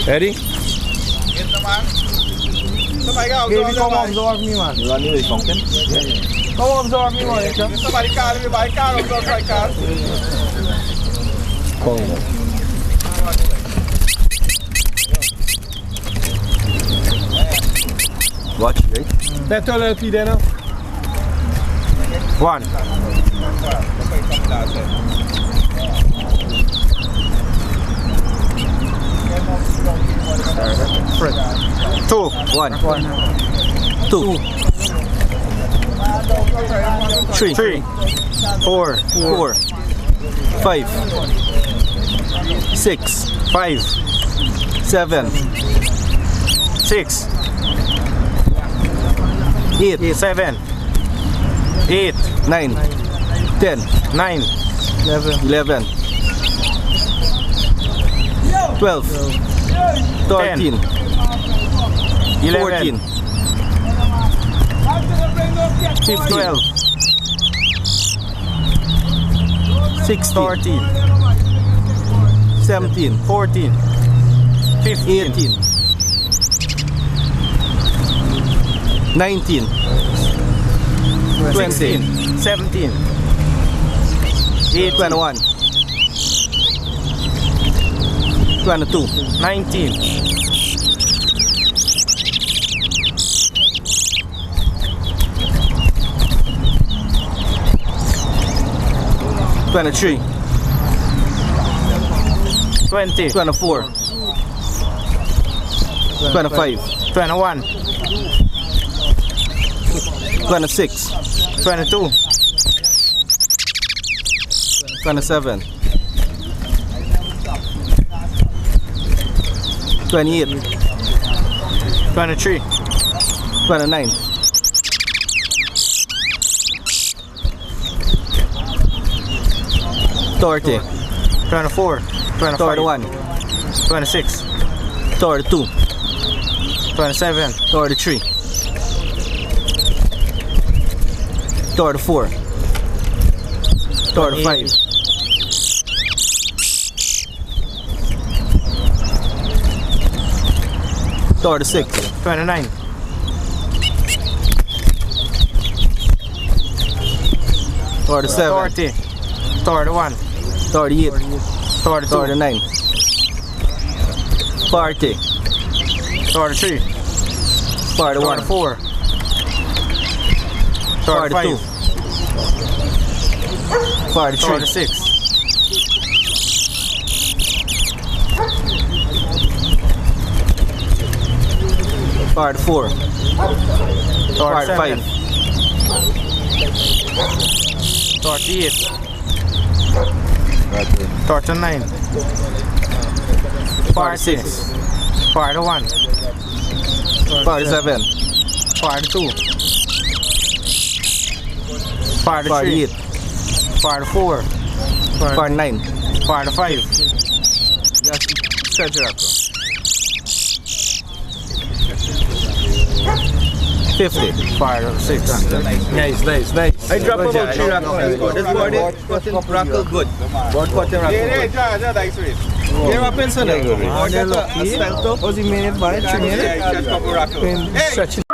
Ready? Get naman. Sabay ka, Baby, come observe me, man. You running with fountain? Come observe me, man. Sabay ka, observe ka. Watch, right? That's all LP there now. 1. Two. 1. 2. 3. 4. 5. 6. 5. 7. 6. 8. 7. 8. 9. 10. 9. 11. 12. 13. 14. 15. 12. 16. 17. 14. 15. 18. 19. 20. 17. 21. 22. 19. 23. 20. 24. 25. 21. 26. 22. 27. 28. 23. 29. 30. 24. 31. 26. 32. 27. 33. 34. 35. 36. 29. 37. 40. 31. 38. 39. 40. 43. 41. 44. 42. 43. 46. 44. 45. 48. 49. 46. 41. 47. 42. 48. 44. 49. 45. Just stretch it up. 50. 56. Nice. I drop about 3 rackles. This body cutting rackle good. Board cutting rackle. Here what happens on it? Or a style top? Was he minute by 3 minutes? Yeah, just couple rackles. Stretching.